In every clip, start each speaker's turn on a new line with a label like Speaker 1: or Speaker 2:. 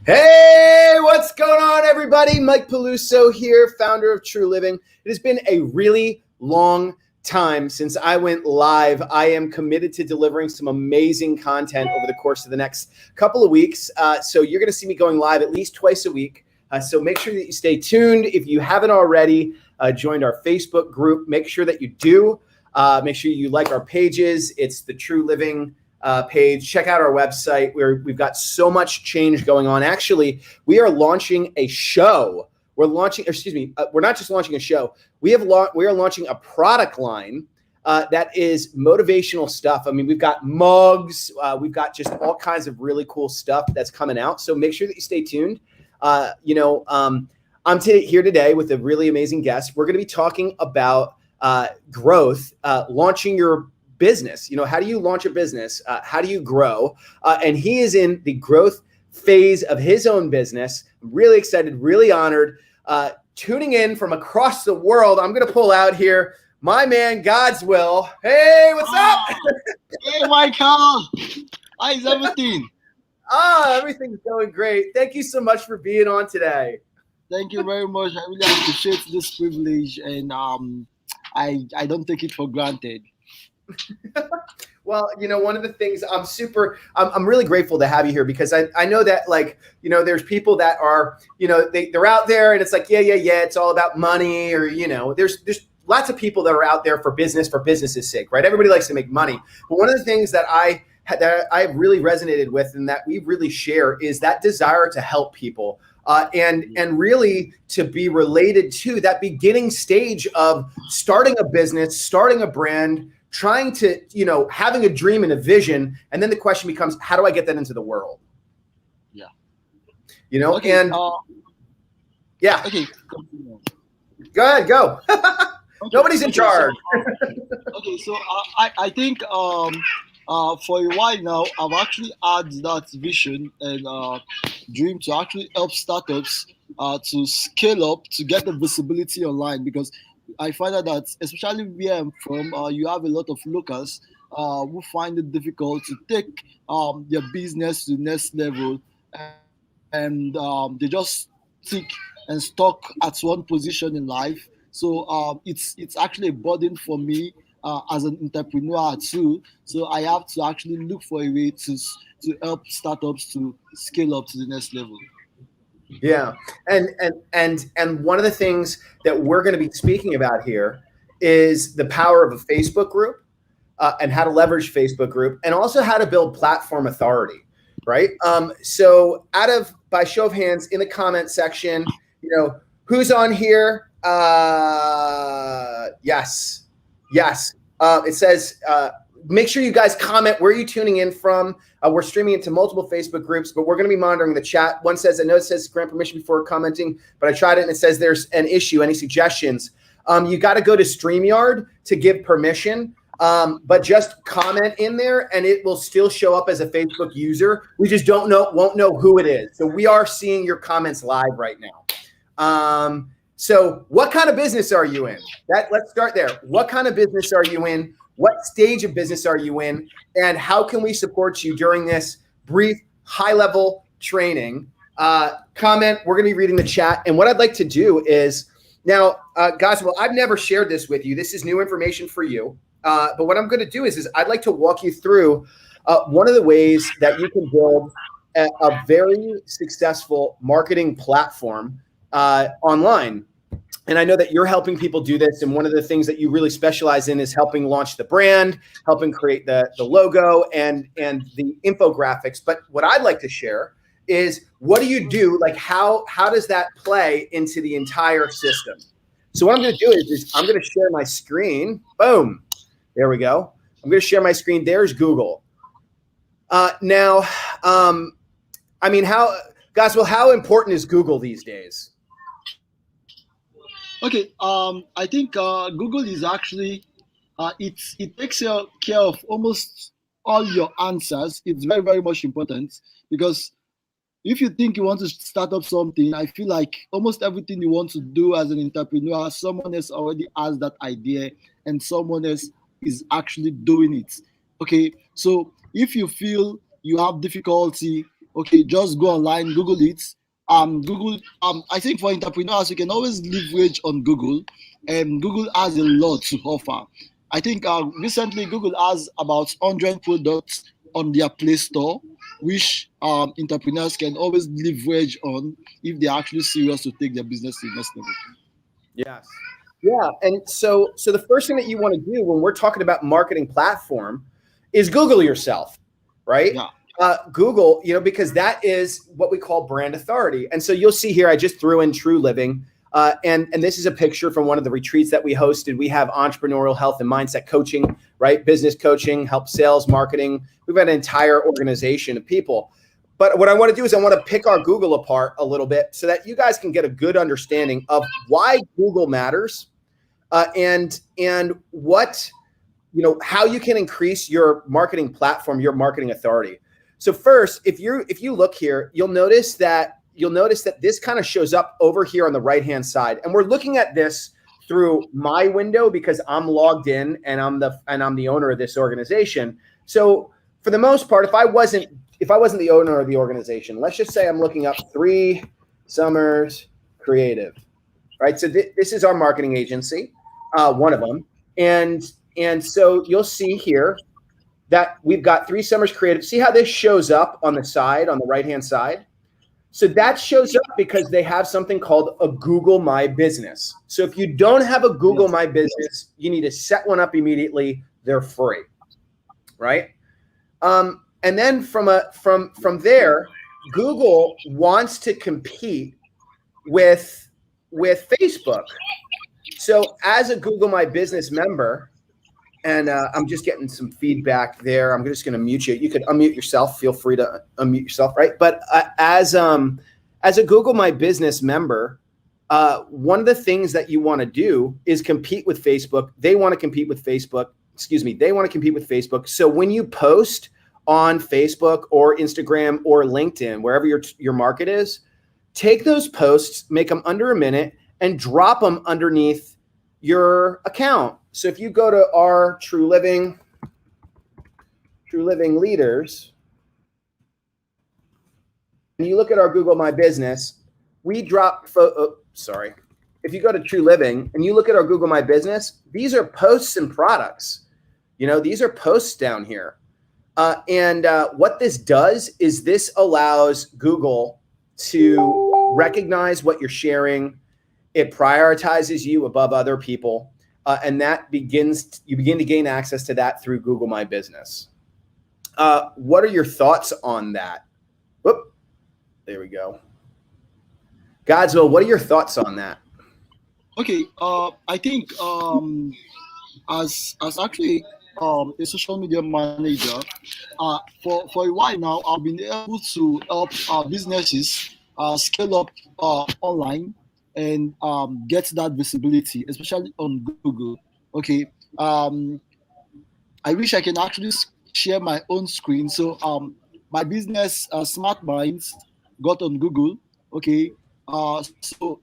Speaker 1: Hey, what's going on, everybody? Mike Peluso here, founder of True Living. It has been a really long time since I went live. I am committed to delivering some amazing content over the course of the next couple of weeks. So you're going to see me going live at least twice a week. So make sure that you stay tuned. If you haven't already joined our Facebook group, make sure that you do. Make sure you like our pages. It's the True Living page. Check out our website where we've got so much change going on. Actually, we are launching a show. We're not just launching a show. We are launching a product line that is motivational stuff. I mean, we've got mugs. We've got just all kinds of really cool stuff that's coming out. So make sure that you stay tuned. I'm here today with a really amazing guest. We're going to be talking about growth, launching your business. How do you launch a business? How do you grow? And he is in the growth phase of his own business. I'm really excited, really honored. Tuning in from across the world, I'm going to pull out here my man, God's Will. Hey, what's up?
Speaker 2: Hey, Michael. How's everything?
Speaker 1: Everything's going great. Thank you so much for being on today.
Speaker 2: Thank you very much. I really appreciate this privilege, and I don't take it for granted.
Speaker 1: Well, one of the things I'm really grateful to have you here because I know that there's people that are, they're out there and it's like, yeah, it's all about money or, there's lots of people that are out there for business's sake, right? Everybody likes to make money. But one of the things that I really resonated with and that we really share is that desire to help people. And really to be related to that beginning stage of starting a business, starting a brand, trying to, having a dream and a vision. And then the question becomes, how do I get that into the world?
Speaker 2: Yeah.
Speaker 1: Okay,
Speaker 2: and
Speaker 1: yeah.
Speaker 2: Okay.
Speaker 1: Go ahead, go. Okay. Nobody's in charge.
Speaker 2: So I think for a while now, I've actually had that vision and dream to actually help startups to scale up, to get the visibility online, because I find that especially where I'm from, you have a lot of locals who find it difficult to take their business to the next level, and they just stick and stuck at one position in life. So it's actually a burden for me as an entrepreneur too. So I have to actually look for a way to help startups to scale up to the next level.
Speaker 1: Yeah. And one of the things that we're going to be speaking about here is the power of a Facebook group and how to leverage Facebook group and also how to build platform authority, right? So by show of hands in the comment section, who's on here? Yes. It says, make sure you guys comment where are you tuning in from. We're streaming into multiple Facebook groups, but we're going to be monitoring the chat. One says, I know it says grant permission before commenting, but I tried it and it says there's an issue. Any suggestions? You got to go to StreamYard to give permission, but just comment in there and it will still show up as a Facebook user. We just won't know who it is. So we are seeing your comments live right now. So what kind of business are you in? Let's start there. What kind of business are you in? What stage of business are you in? And how can we support you during this brief, high-level training? Comment. We're going to be reading the chat. And what I'd like to do is, now, guys, well, I've never shared this with you. This is new information for you. But what I'm going to do is I'd like to walk you through one of the ways that you can build a very successful marketing platform online. And I know that you're helping people do this. And one of the things that you really specialize in is helping launch the brand, helping create the logo and the infographics. But what I'd like to share is what do you do? Like how does that play into the entire system? So what I'm going to do is I'm going to share my screen. Boom. There we go. I'm going to share my screen. There's Google. Now, how important is Google these days?
Speaker 2: Okay, I think Google is actually, it takes care of almost all your answers. It's very, very much important because if you think you want to start up something, I feel like almost everything you want to do as an entrepreneur, someone else already has that idea and someone else is actually doing it. Okay, so if you feel you have difficulty Okay, just go online, Google it. Google. I think for entrepreneurs, you can always leverage on Google, and Google has a lot to offer. I think recently Google has about 100 products on their Play Store, which entrepreneurs can always leverage on if they're actually serious to take their business to the next level.
Speaker 1: Yes. Yeah. And so the first thing that you want to do when we're talking about marketing platform is Google yourself, right?
Speaker 2: Yeah.
Speaker 1: Google, because that is what we call brand authority. And so you'll see here, I just threw in True Living. And this is a picture from one of the retreats that we hosted. We have entrepreneurial health and mindset coaching, right? Business coaching, help sales, marketing. We've got an entire organization of people. But what I want to do is I want to pick our Google apart a little bit so that you guys can get a good understanding of why Google matters, and what, how you can increase your marketing platform, your marketing authority. So first, if you look here, you'll notice that this kind of shows up over here on the right-hand side. And we're looking at this through my window because I'm logged in and I'm the owner of this organization. So for the most part, if I wasn't the owner of the organization, let's just say I'm looking up 3 Summers Creative, right? So this is our marketing agency, one of them. And so you'll see here that we've got 3 Summers Creative. See how this shows up on the side, on the right-hand side? So that shows up because they have something called a Google My Business. So if you don't have a Google My Business, you need to set one up immediately. They're free, right? And then from there, Google wants to compete with Facebook. So as a Google My Business member, and I'm just getting some feedback there. I'm just going to mute you. You could unmute yourself. Feel free to unmute yourself, right? But as a Google My Business member, one of the things that you want to do is compete with Facebook. They want to compete with Facebook. They want to compete with Facebook. So when you post on Facebook or Instagram or LinkedIn, wherever your market is, take those posts, make them under a minute, and drop them underneath your account. So if you go to our True Living leaders, and you look at our Google My Business, we drop if you go to True Living and you look at our Google My Business, these are posts and products. These are posts down here. And what this does is this allows Google to recognize what you're sharing. It prioritizes you above other people. And that you begin to gain access to that through Google My Business. What are your thoughts on that? Whoop, there we go. Godswill, what are your thoughts on that?
Speaker 2: Okay, I think as actually a social media manager, for a while now, I've been able to help businesses scale up online and get that visibility, especially on Google. Okay, I wish I can actually share my own screen. So my business, Smart Minds, got on Google. Okay, so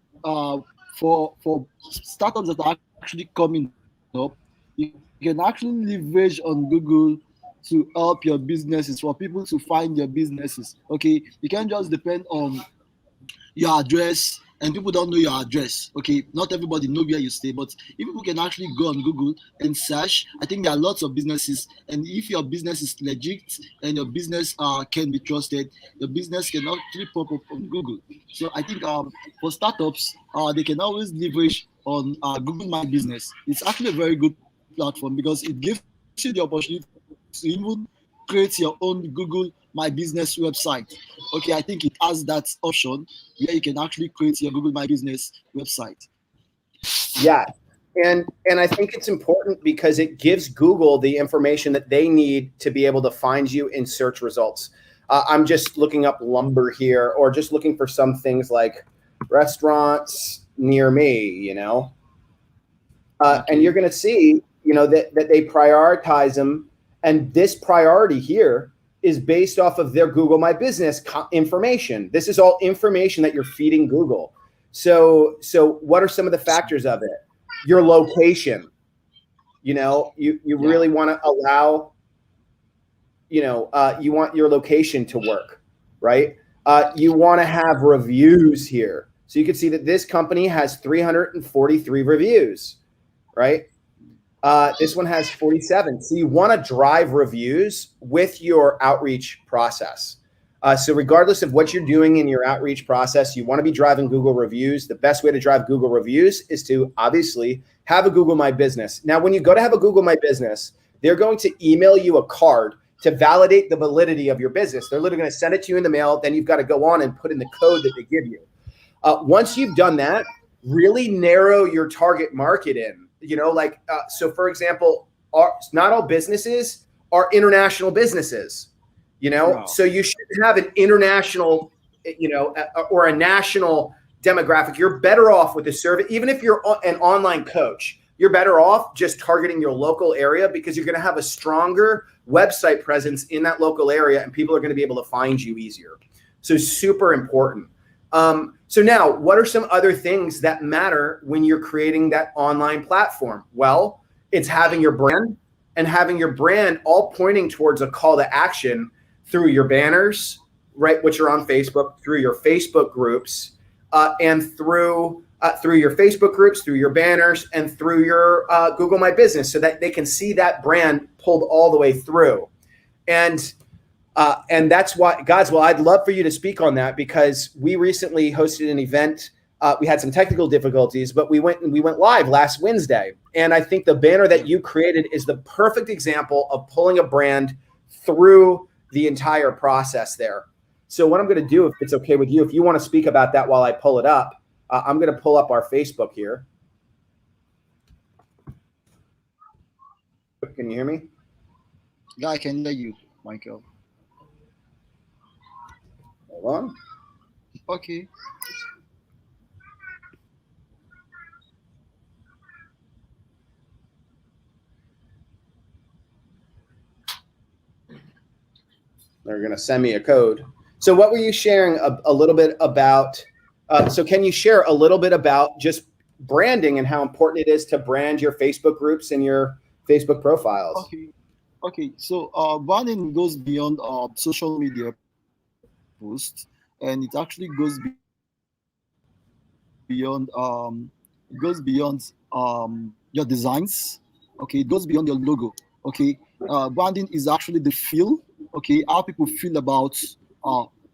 Speaker 2: for startups that are actually coming up, you can actually leverage on Google to help your businesses, for people to find your businesses. Okay, you can't just depend on your address, and people don't know your address. Okay, not everybody know where you stay, but if people can actually go on Google and search, I think there are lots of businesses, and if your business is legit and your business can be trusted, your business can actually pop up on Google. So I think for startups, they can always leverage on Google My Business. It's actually a very good platform because it gives you the opportunity to even create your own Google My Business website. Okay, I think it has that option where you can actually create your Google My Business website.
Speaker 1: Yeah. And I think it's important because it gives Google the information that they need to be able to find you in search results. I'm just looking up lumber here, or just looking for some things like restaurants near me, and you're going to see, that they prioritize them. And this priority here is based off of their Google My Business information. This is all information that you're feeding Google. So what are some of the factors of it? Your location. You really want to allow, you want your location to work, right? You want to have reviews here. So you can see that this company has 343 reviews, right? This one has 47. So you want to drive reviews with your outreach process. So regardless of what you're doing in your outreach process, you want to be driving Google reviews. The best way to drive Google reviews is to obviously have a Google My Business. Now, when you go to have a Google My Business, they're going to email you a card to validate the validity of your business. They're literally going to send it to you in the mail. Then you've got to go on and put in the code that they give you. Once you've done that, really narrow your target market in. So for example, not all businesses are international businesses.
Speaker 2: Yeah.
Speaker 1: So you should have an international, or a national demographic. You're better off with a survey, even if you're an online coach. You're better off just targeting your local area because you're going to have a stronger website presence in that local area, and people are going to be able to find you easier. So super important. So now, what are some other things that matter when you're creating that online platform? Well, it's having your brand and having your brand all pointing towards a call to action through your banners, right, which are on Facebook, through your Facebook groups, and through your Facebook groups, through your banners, and through your Google My Business, so that they can see that brand pulled all the way through. And that's why, guys, well, I'd love for you to speak on that, because we recently hosted an event. We had some technical difficulties, but we went live last Wednesday. And I think the banner that you created is the perfect example of pulling a brand through the entire process there. So what I'm going to do, if it's okay with you, if you want to speak about that while I pull it up, I'm going to pull up our Facebook here. Can you hear me?
Speaker 2: Yeah, I can hear you, Michael.
Speaker 1: Hold on.
Speaker 2: Okay.
Speaker 1: They're going to send me a code. So what were you sharing a little bit about? So can you share a little bit about just branding and how important it is to brand your Facebook groups and your Facebook profiles?
Speaker 2: Okay. So branding goes beyond social media posts, and it actually goes beyond your designs. Okay, it goes beyond your logo. Okay, branding is actually the feel. Okay, how people feel about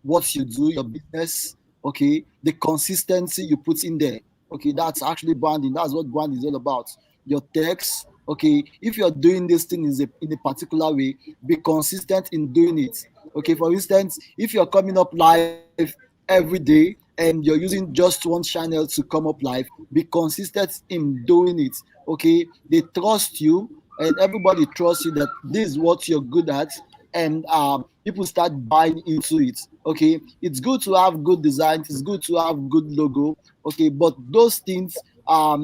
Speaker 2: what you do, your business. Okay, the consistency you put in there. Okay, that's actually branding. That's what branding is all about. Your text. Okay, if you're doing this thing in a particular way, be consistent in doing it. Okay, for instance, if you're coming up live every day and you're using just one channel to come up live, be consistent in doing it. Okay, they trust you, and everybody trusts you that this is what you're good at, and people start buying into it. Okay, it's good to have good designs, it's good to have good logo. Okay, but those things are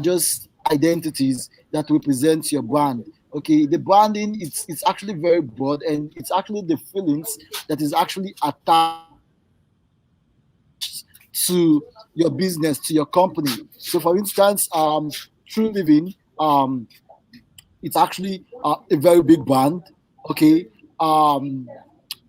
Speaker 2: just identities that represent your brand. Okay, the branding, it's actually very broad, and it's actually the feelings that is actually attached to your business, to your company. So for instance, True Living, it's actually a very big brand. Okay, um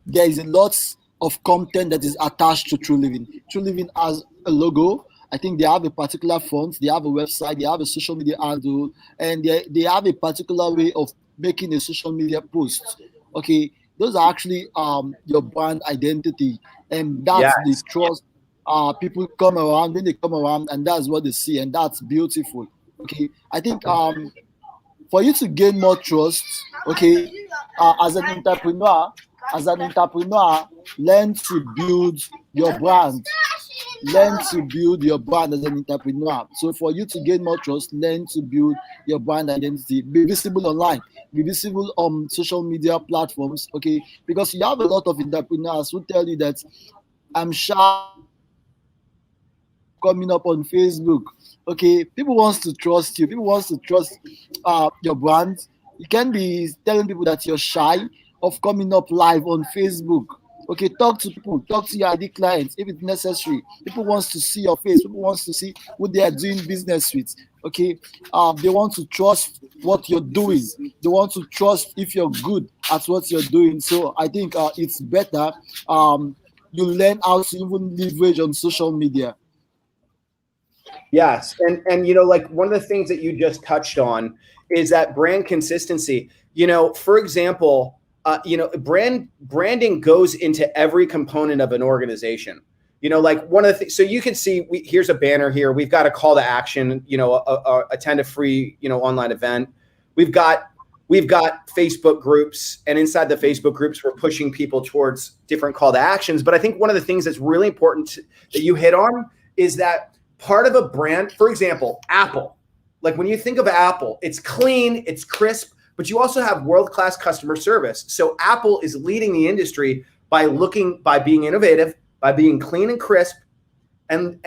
Speaker 2: there is a lot of content that is attached to True Living. True Living has a logo. I think they have a particular font, they have a website, they have a social media handle, and they have a particular way of making a social media post. Okay, those are actually your brand identity, and that's the
Speaker 1: Yes.
Speaker 2: trust. People come around when they come around, and that's what they see, and that's beautiful. Okay, I think for you to gain more trust, okay, as an entrepreneur, learn to build your brand. Learn to build your brand as an entrepreneur. So for you to gain more trust, learn to build your brand identity. Be visible online. Be visible on social media platforms. Okay, because you have a lot of entrepreneurs who tell you that I'm shy coming up on Facebook. Okay, people wants to trust you. People wants to trust your brand. You can be telling people that you're shy of coming up live on Facebook. Okay, talk to people, talk to your ID clients if it's necessary. People wants to see your face. People wants to see who they are doing business with. Okay, they want to trust what you're doing. They want to trust if you're good at what you're doing. So I think it's better you learn how to even leverage on social media.
Speaker 1: Yes, and you know, like one of the things that you just touched on is that brand consistency. You know, for example, you know, branding goes into every component of an organization. You know, like one of the things. So you can see, here's a banner here. We've got a call to action. You know, attend a free, you know, online event. We've got Facebook groups, and inside the Facebook groups, we're pushing people towards different call to actions. But I think one of the things that's really important that you hit on is that part of a brand, for example, Apple. Like when you think of Apple, it's clean, it's crisp, but you also have world-class customer service. So Apple is leading the industry by being innovative, by being clean and crisp, and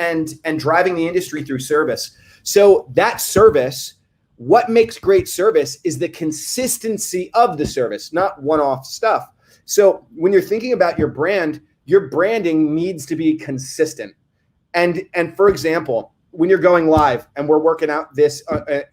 Speaker 1: driving the industry through service. So that service, what makes great service is the consistency of the service, not one-off stuff. So when you're thinking about your brand, your branding needs to be consistent. And for example, when you're going live and we're working out this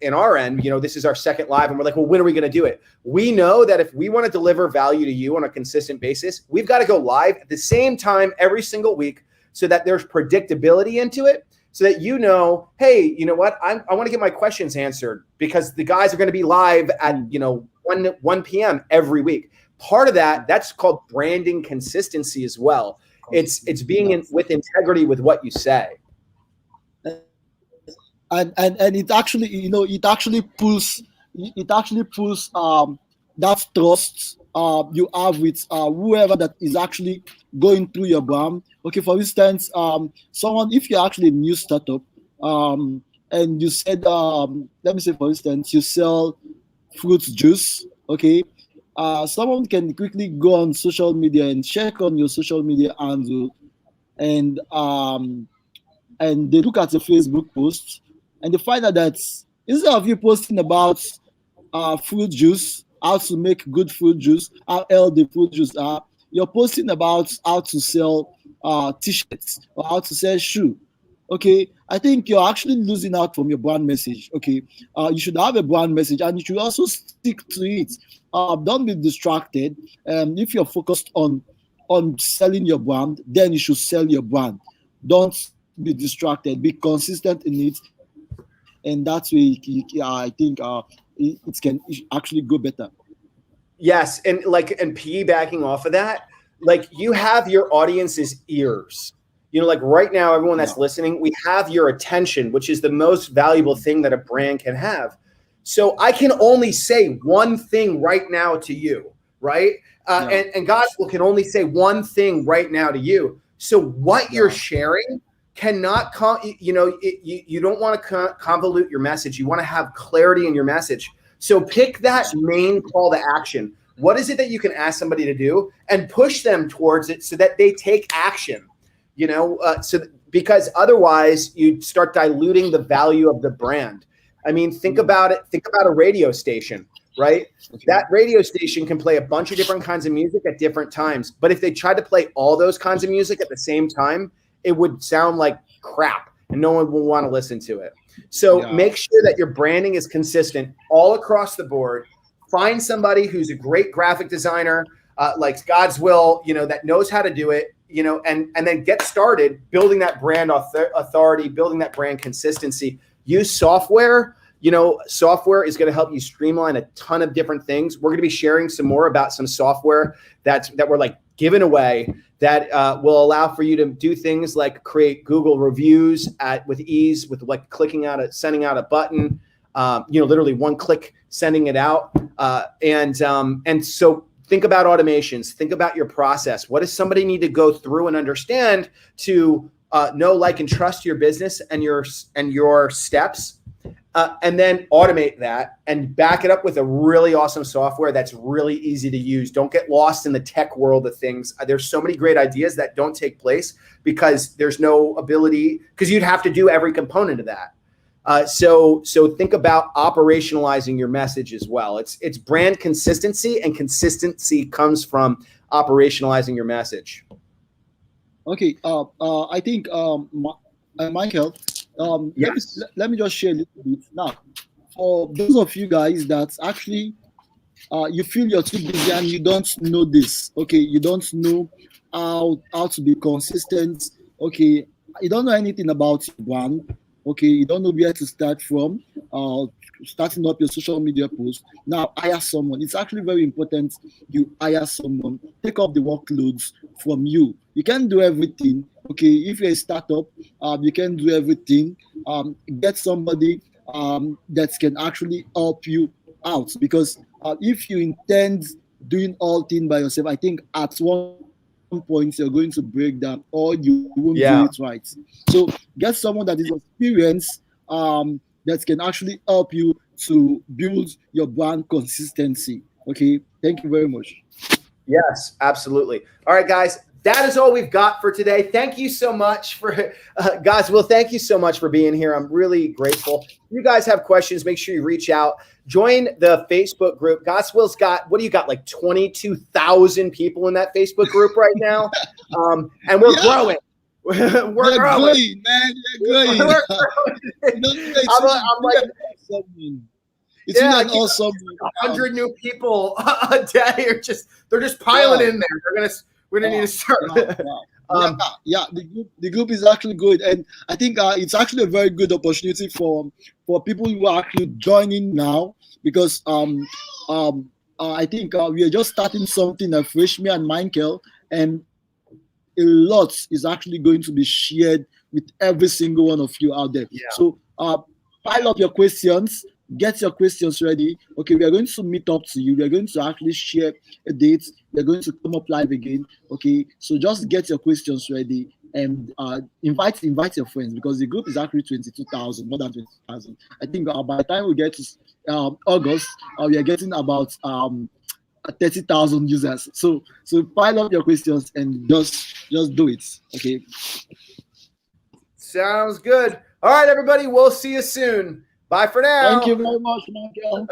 Speaker 1: in our end, you know, this is our second live and we're like, well, when are we going to do it? We know that if we want to deliver value to you on a consistent basis, we've got to go live at the same time every single week so that there's predictability into it, so that you know, hey, you know what, I want to get my questions answered because the guys are going to be live at, you know, 1 p.m. every week. Part of that's called branding consistency as well. It's being with integrity with what you say.
Speaker 2: And it actually, you know, it actually pulls that trust you have with whoever that is actually going through your brand. Okay, for instance, someone, if you're actually a new startup, and you said, let me say, for instance, you sell fruit juice. Okay, someone can quickly go on social media and check on your social media handle, and they look at your Facebook post, and they find out that instead of you posting about fruit juice, how to make good fruit juice, how healthy fruit juice are, you're posting about how to sell t-shirts or how to sell shoe. Okay, I think you're actually losing out from your brand message. Okay, you should have a brand message and you should also stick to it. Don't be distracted. If you're focused on selling your brand, then you should sell your brand. Don't be distracted. Be consistent in it, and that's way I think it can actually go better.
Speaker 1: Yes, and piggybacking off of that, like you have your audience's ears. You know, like right now, everyone that's listening, we have your attention, which is the most valuable thing that a brand can have. So I can only say one thing right now to you, right? And Gospel can only say one thing right now to you. So what you're sharing cannot, you don't want to convolute your message. You want to have clarity in your message. So pick that main call to action. What is it that you can ask somebody to do and push them towards it so that they take action? You know, because otherwise you start diluting the value of the brand. I mean, think about it. Think about a radio station, right? Okay. That radio station can play a bunch of different kinds of music at different times. But if they tried to play all those kinds of music at the same time, it would sound like crap and no one will want to listen to it. So make sure that your branding is consistent all across the board. Find somebody who's a great graphic designer, like God's will, you know, that knows how to do it, you know, and then get started building that brand authority, building that brand consistency. Use software. You know, software is going to help you streamline a ton of different things. We're going to be sharing some more about some software that we're like giving away that will allow for you to do things like create Google reviews with ease, with like sending out a button, you know, literally one click sending it out. And so think about automations, think about your process. What does somebody need to go through and understand to know, like, and trust your business and your steps? And then automate that and back it up with a really awesome software that's really easy to use. Don't get lost in the tech world of things. There's so many great ideas that don't take place because there's no ability, because you'd have to do every component of that. So think about operationalizing your message as well. It's brand consistency, and consistency comes from operationalizing your message.
Speaker 2: Okay. I think Michael.
Speaker 1: Yes.
Speaker 2: Let me just share a little bit now. For those of you guys that actually you feel you're too busy and you don't know this, okay, you don't know how to be consistent. Okay, you don't know anything about your brand. Okay, you don't know where to start from. Starting up your social media post. Now hire someone. It's actually very important you hire someone. Take up the workloads from you. You can't do everything. Okay, if you're a startup, you can do everything. Get somebody that can actually help you out, because if you intend doing all things by yourself, I think at one point you're going to break down or you won't do it right.
Speaker 1: Yeah.
Speaker 2: So get someone that is experienced, that can actually help you to build your brand consistency. Okay, thank you very much.
Speaker 1: Yes, absolutely. All right, guys, that is all we've got for today. Thank you so much for, guys. Will, thank you so much for being here. I'm really grateful. If you guys have questions, make sure you reach out. Join the Facebook group. Godswill's got, what do you got, like 22,000 people in that Facebook group right now? And we're
Speaker 2: Yeah,
Speaker 1: growing. We're
Speaker 2: they're
Speaker 1: growing.
Speaker 2: growing, man. They're growing.
Speaker 1: We're growing.
Speaker 2: You know,
Speaker 1: I'm like,
Speaker 2: it's really
Speaker 1: yeah, I
Speaker 2: an
Speaker 1: keep
Speaker 2: awesome.
Speaker 1: 100 new people a day, or they're just piling
Speaker 2: Wow,
Speaker 1: in there. We're gonna need to
Speaker 2: wow,
Speaker 1: start.
Speaker 2: wow, wow. Yeah,
Speaker 1: um,
Speaker 2: yeah. The group is actually good, and I think it's actually a very good opportunity for people who are actually joining now, because I think we are just starting something afresh, me and Michael, and a lot is actually going to be shared with every single one of you out there.
Speaker 1: yeah.
Speaker 2: So pile up your questions, get your questions ready. Okay, we are going to meet up to you. We are going to actually share a date. We are going to come up live again. Okay, so just get your questions ready and invite your friends, because the group is actually 22,000, more than 20,000. I think by the time we get to August, we are getting about 30,000 users. So pile up your questions and just do it. Okay.
Speaker 1: Sounds good. All right, everybody. We'll see you soon. Bye for
Speaker 2: Thank you
Speaker 1: now.
Speaker 2: very much, Michael.